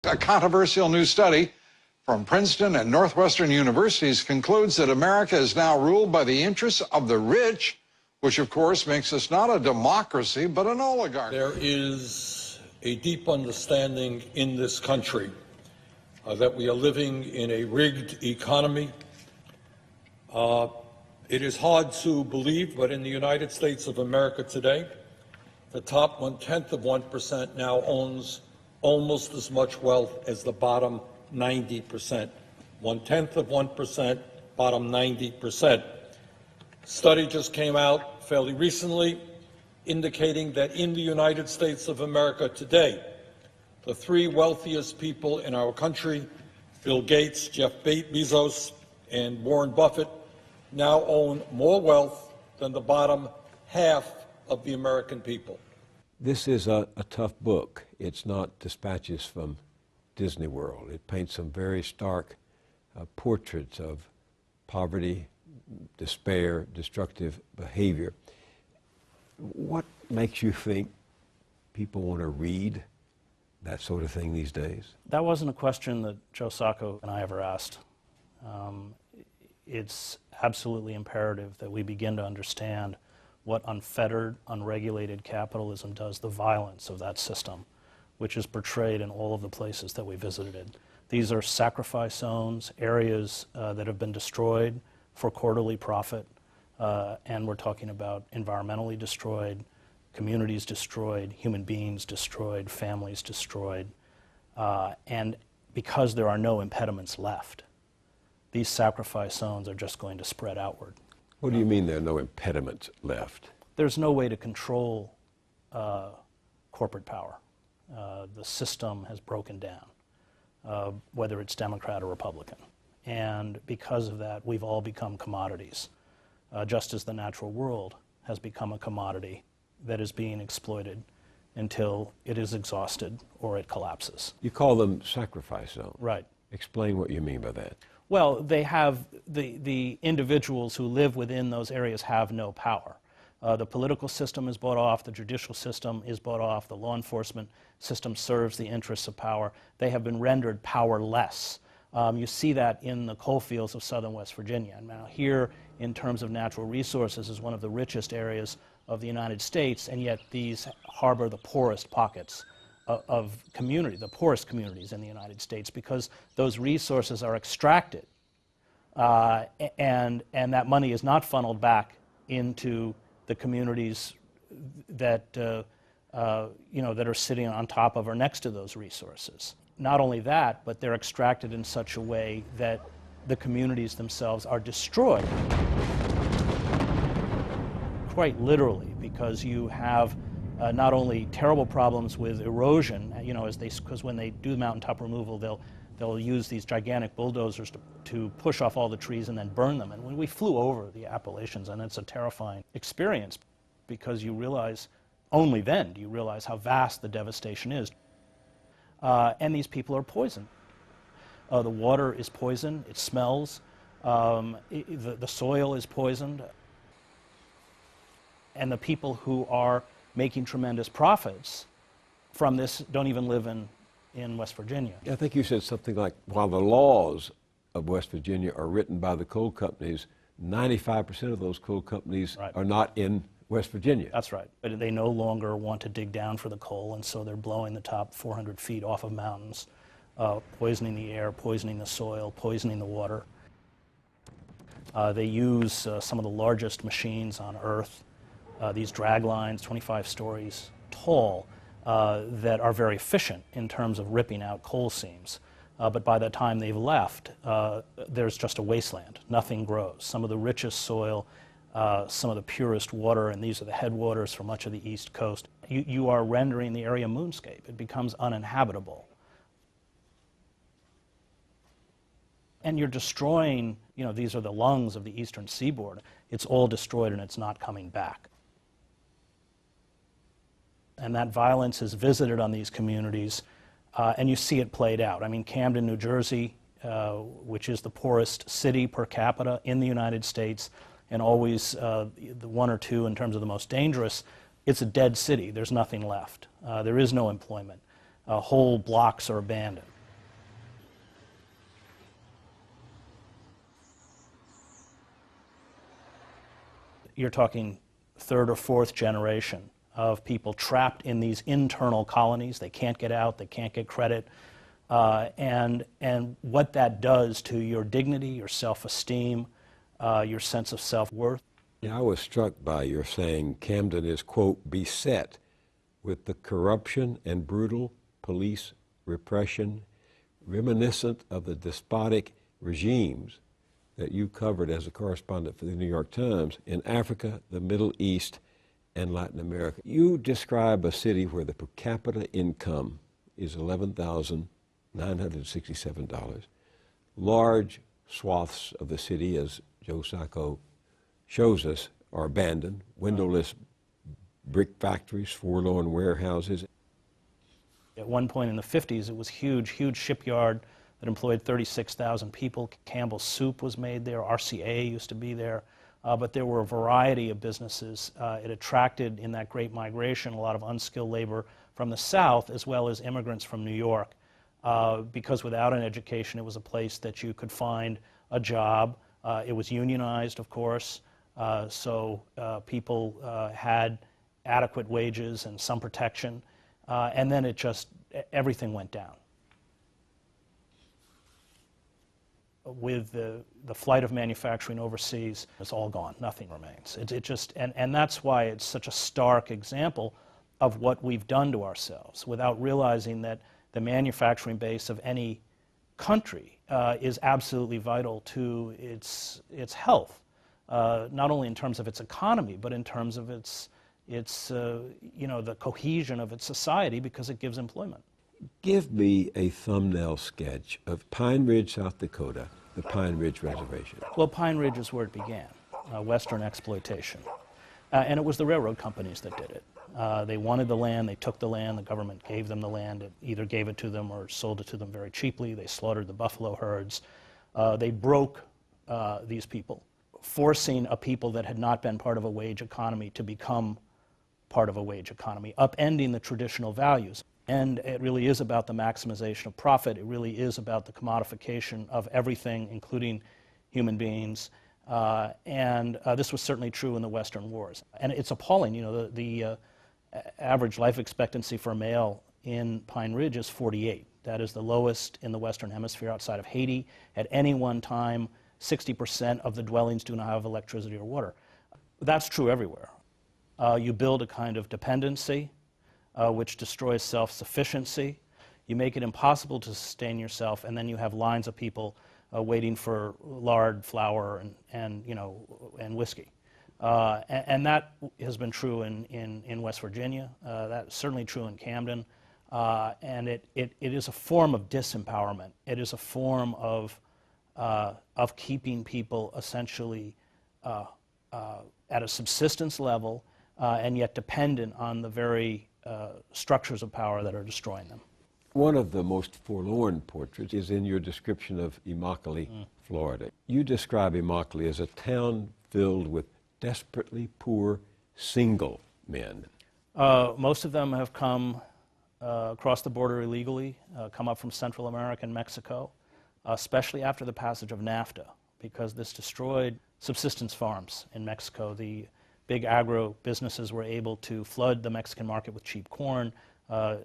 A controversial new study from Princeton and Northwestern universities concludes that America is now ruled by the interests of the rich, which of course makes us not a democracy, but an oligarchy. There is a deep understanding in this country that we are living in a rigged economy. It is hard to believe, but in the United States of America today, the top 0.1% now owns almost as much wealth as the bottom 90%. 0.1%, bottom 90%. Study just came out fairly recently indicating that in the United States of America today, the three wealthiest people in our country, Bill Gates, Jeff Bezos, and Warren Buffett, now own more wealth than the bottom half of the American people. This is a tough book. It's not dispatches from Disney World. It paints some very stark portraits of poverty, despair, destructive behavior. What makes you think people want to read that sort of thing these days? That wasn't a question that Joe Sacco and I ever asked. It's absolutely imperative that we begin to understand what unfettered, unregulated capitalism does, the violence of that system, which is portrayed in all of the places that we visited. These are sacrifice zones, areas that have been destroyed for quarterly profit, and we're talking about environmentally destroyed, communities destroyed, human beings destroyed, families destroyed, and because there are no impediments left, these sacrifice zones are just going to spread outward. What do you mean there are no impediments left? There's no way to control corporate power. The system has broken down, whether it's Democrat or Republican. And because of that, we've all become commodities, just as the natural world has become a commodity that is being exploited until it is exhausted or it collapses. You call them sacrifice zones. Right. Explain what you mean by that. Well, they have, the individuals who live within those areas have no power. The political system is bought off, the judicial system is bought off, the law enforcement system serves the interests of power. They have been rendered powerless. You see that in the coal fields of southern West Virginia. And now here, in terms of natural resources, is one of the richest areas of the United States, and yet these harbor the poorest pockets of community, the poorest communities in the United States, because those resources are extracted, and that money is not funneled back into the communities that that are sitting on top of or next to those resources. Not only that, but they're extracted in such a way that the communities themselves are destroyed, quite literally, because you have not only terrible problems with erosion, because when they do mountaintop removal, they'll use these gigantic bulldozers to push off all the trees and then burn them. And when we flew over the Appalachians, and it's a terrifying experience, because you realize, only then do you realize how vast the devastation is. And these people are poisoned. The water is poisoned, it smells, the soil is poisoned, and the people who are making tremendous profits from this don't even live in West Virginia. I think you said something like, while the laws of West Virginia are written by the coal companies, 95% of those coal companies are not in West Virginia. That's right. But they no longer want to dig down for the coal, and so they're blowing the top 400 feet off of mountains, poisoning the air, poisoning the soil, poisoning the water. They use some of the largest machines on Earth, these drag lines, 25 stories tall, that are very efficient in terms of ripping out coal seams. But by the time they've left, there's just a wasteland. Nothing grows. Some of the richest soil, some of the purest water, and these are the headwaters for much of the East Coast. You are rendering the area moonscape. It becomes uninhabitable. And you're destroying, these are the lungs of the eastern seaboard. It's all destroyed and it's not coming back. And that violence is visited on these communities, and you see it played out. I mean, Camden, New Jersey, which is the poorest city per capita in the United States, and always the one or two in terms of the most dangerous, it's a dead city. There's nothing left. There is no employment. Whole blocks are abandoned. you're talking third or fourth generation of people trapped in these internal colonies. They can't get out, they can't get credit. And what that does to your dignity, your self-esteem, your sense of self-worth. Yeah, I was struck by your saying Camden is, quote, beset with the corruption and brutal police repression reminiscent of the despotic regimes that you covered as a correspondent for the New York Times in Africa, the Middle East, and Latin America. You describe a city where the per capita income is $11,967. Large swaths of the city, as Joe Sacco shows us, are abandoned, windowless brick factories, forlorn warehouses. At one point in the 50s, it was huge, huge shipyard that employed 36,000 people. Campbell's Soup was made there, RCA used to be there, but there were a variety of businesses. It attracted, in that great migration, a lot of unskilled labor from the South as well as immigrants from New York, because without an education, it was a place that you could find a job. It was unionized, of course, so people had adequate wages and some protection, and then it just, everything went down. With the flight of manufacturing overseas, it's all gone, nothing remains. It just, and that's why it's such a stark example of what we've done to ourselves without realizing that the manufacturing base of any country is absolutely vital to its health, not only in terms of its economy, but in terms of its you know, the cohesion of its society, because it gives employment. Give me a thumbnail sketch of Pine Ridge, South Dakota, the Pine Ridge Reservation. Well, Pine Ridge is where it began, Western exploitation. And it was the railroad companies that did it. They wanted the land, they took the land, the government gave them the land, it either gave it to them or sold it to them very cheaply. They slaughtered the buffalo herds. They broke these people, forcing a people that had not been part of a wage economy to become part of a wage economy, upending the traditional values. And it really is about the maximization of profit. It really is about the commodification of everything, including human beings. This was certainly true in the Western wars. And it's appalling. You know, the average life expectancy for a male in Pine Ridge is 48. That is the lowest in the Western Hemisphere outside of Haiti. At any one time, 60% of the dwellings do not have electricity or water. That's true everywhere. You build a kind of dependency, which destroys self-sufficiency. You make it impossible to sustain yourself, and then you have lines of people waiting for lard, flour, and you know, and whiskey. And that has been true in West Virginia. That's certainly true in Camden. And it is a form of disempowerment. It is a form of keeping people essentially at a subsistence level, and yet dependent on the very structures of power that are destroying them. One of the most forlorn portraits is in your description of Immokalee, Florida. You describe Immokalee as a town filled with desperately poor single men. Most of them have come across the border illegally, come up from Central America and Mexico, especially after the passage of NAFTA, because this destroyed subsistence farms in Mexico. The big agro businesses were able to flood the Mexican market with cheap corn.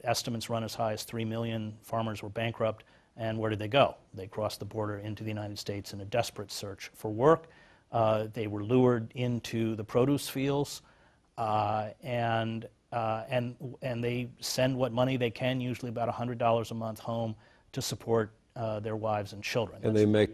Estimates run as high as 3 million farmers were bankrupt. And where did they go? They crossed the border into the United States in a desperate search for work. They were lured into the produce fields, and they send what money they can, usually about $100 a month, home to support their wives and children. And they make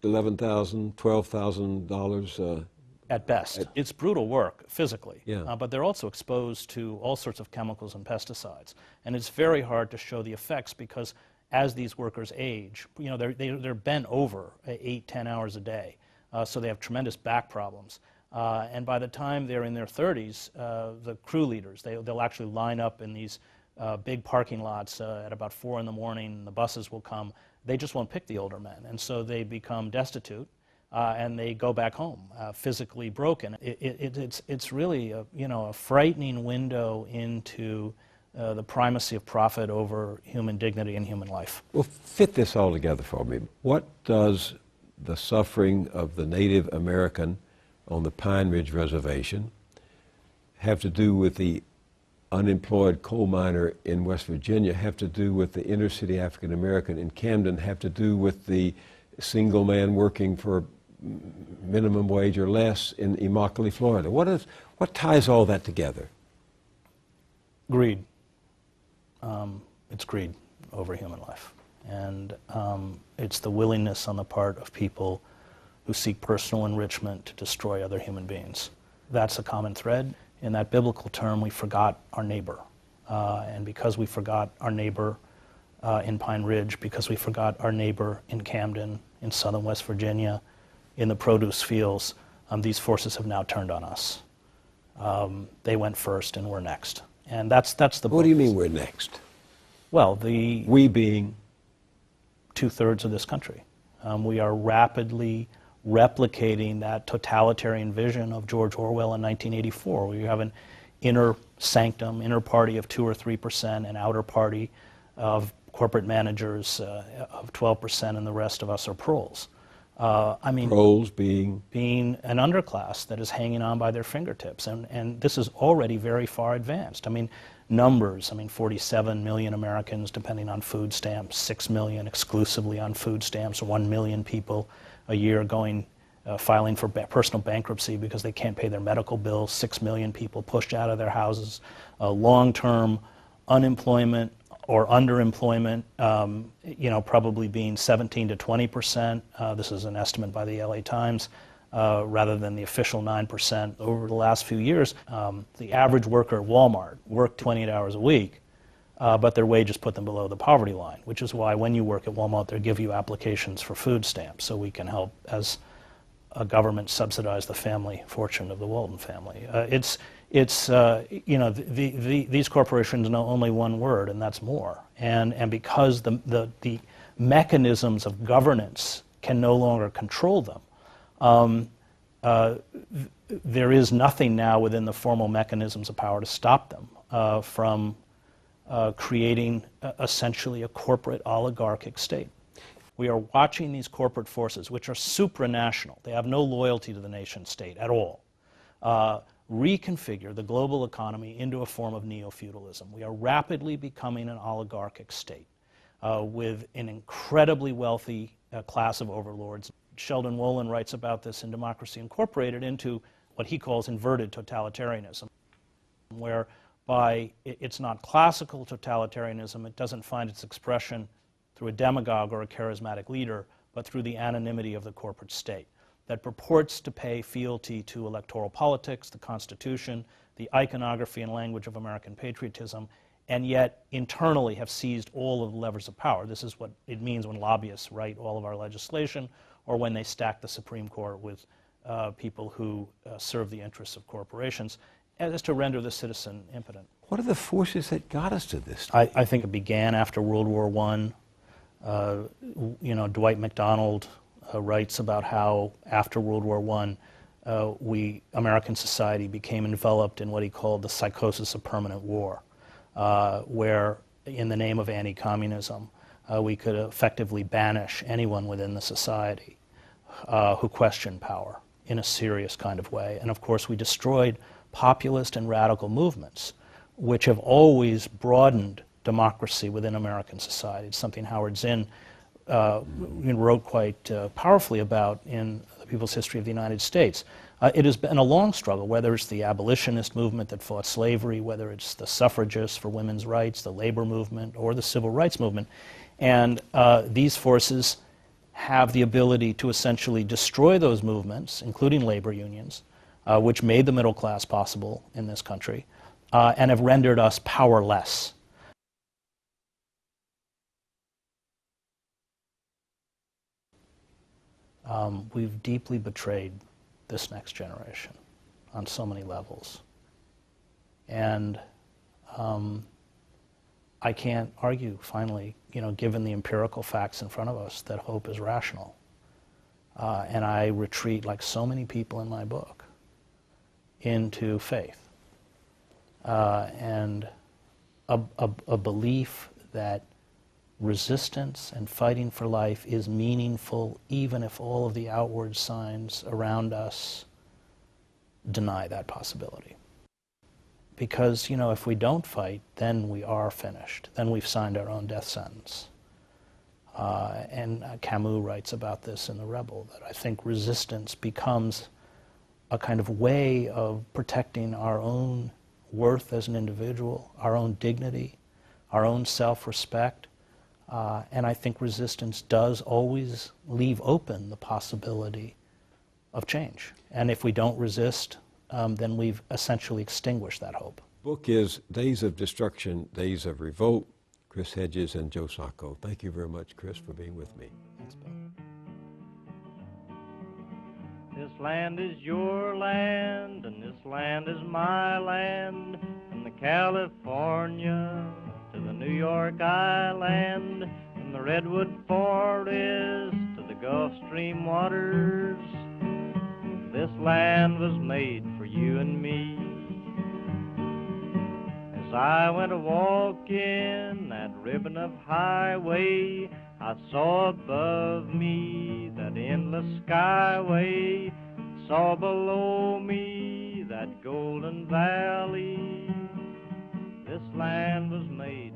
$11,000, $12,000 at best. It's brutal work physically, yeah. But they're also exposed to all sorts of chemicals and pesticides. And it's very hard to show the effects, because as these workers age, you know, they're bent over 8-10 hours a day. So they have tremendous back problems. And by the time they're in their 30s, the crew leaders, they'll actually line up in these big parking lots at about 4 in the morning, and the buses will come. They just won't pick the older men, and so they become destitute, and they go back home, physically broken. It's really a frightening window into the primacy of profit over human dignity and human life. Well, fit this all together for me. What does the suffering of the Native American on the Pine Ridge Reservation, have to do with the unemployed coal miner in West Virginia, have to do with the inner city African American in Camden, have to do with the single man working for minimum wage or less in Immokalee, Florida. What ties all that together? Greed. It's greed over human life. And it's the willingness on the part of people who seek personal enrichment to destroy other human beings. That's a common thread. In that biblical term, we forgot our neighbor. And because we forgot our neighbor in Pine Ridge, because we forgot our neighbor in Camden, in southern West Virginia, in the produce fields, these forces have now turned on us. They went first and we're next. And that's the What do you mean we're next? Well, we being? 2/3 of this country. We are rapidly replicating that totalitarian vision of George Orwell in 1984, where you have an inner sanctum, inner party of 2 or 3%, an outer party of corporate managers of 12%, and the rest of us are proles. Proles being an underclass that is hanging on by their fingertips, and this is already very far advanced. Numbers, 47 million Americans depending on food stamps, 6 million exclusively on food stamps, 1 million people a year filing for personal bankruptcy because they can't pay their medical bills, 6 million people pushed out of their houses, long-term unemployment or underemployment, probably being 17 to 20%. This is an estimate by the LA Times. Rather than the official 9%. Over the last few years, the average worker at Walmart worked 28 hours a week, but their wages put them below the poverty line, which is why when you work at Walmart, they give you applications for food stamps so we can help, as a government, subsidize the family fortune of the Walton family. These corporations know only one word, and that's more. And because the mechanisms of governance can no longer control them, there is nothing now within the formal mechanisms of power to stop them from creating essentially a corporate oligarchic state. We are watching these corporate forces, which are supranational. They have no loyalty to the nation state at all, reconfigure the global economy into a form of neo-feudalism. We are rapidly becoming an oligarchic state with an incredibly wealthy class of overlords. Sheldon Wolin writes about this in Democracy Incorporated into what he calls inverted totalitarianism, whereby it's not classical totalitarianism, it doesn't find its expression through a demagogue or a charismatic leader, but through the anonymity of the corporate state that purports to pay fealty to electoral politics, the Constitution, the iconography and language of American patriotism, and yet internally have seized all of the levers of power. This is what it means when lobbyists write all of our legislation, or when they stack the Supreme Court with people who serve the interests of corporations, as to render the citizen impotent. What are the forces that got us to this? I think it began after World War I. Dwight MacDonald writes about how after World War I, American society became enveloped in what he called the psychosis of permanent war, where in the name of anti-communism, we could effectively banish anyone within the society who questioned power in a serious kind of way. And of course, we destroyed populist and radical movements, which have always broadened democracy within American society. It's something Howard Zinn wrote quite powerfully about in The People's History of the United States. It has been a long struggle, whether it's the abolitionist movement that fought slavery, whether it's the suffragists for women's rights, the labor movement, or the civil rights movement. And these forces have the ability to essentially destroy those movements, including labor unions, which made the middle class possible in this country, and have rendered us powerless. We've deeply betrayed this next generation on so many levels. And I can't argue, finally, given the empirical facts in front of us, that hope is rational. And I retreat, like so many people in my book, into faith. And a belief that resistance and fighting for life is meaningful, even if all of the outward signs around us deny that possibility. Because, you know, if we don't fight, then we are finished. Then we've signed our own death sentence. And Camus writes about this in The Rebel, that I think resistance becomes a kind of way of protecting our own worth as an individual, our own dignity, our own self-respect. And I think resistance does always leave open the possibility of change. And if we don't resist, then we've essentially extinguished that hope. Book is Days of Destruction, Days of Revolt, Chris Hedges and Joe Sacco. Thank you very much, Chris, for being with me. Thanks, Bill. This land is your land, and this land is my land, from the California to the New York Island, from the Redwood Forest to the Gulf Stream waters. This land was made for you and me. As I went a-walking that ribbon of highway, I saw above me that endless skyway, saw below me that golden valley. This land was made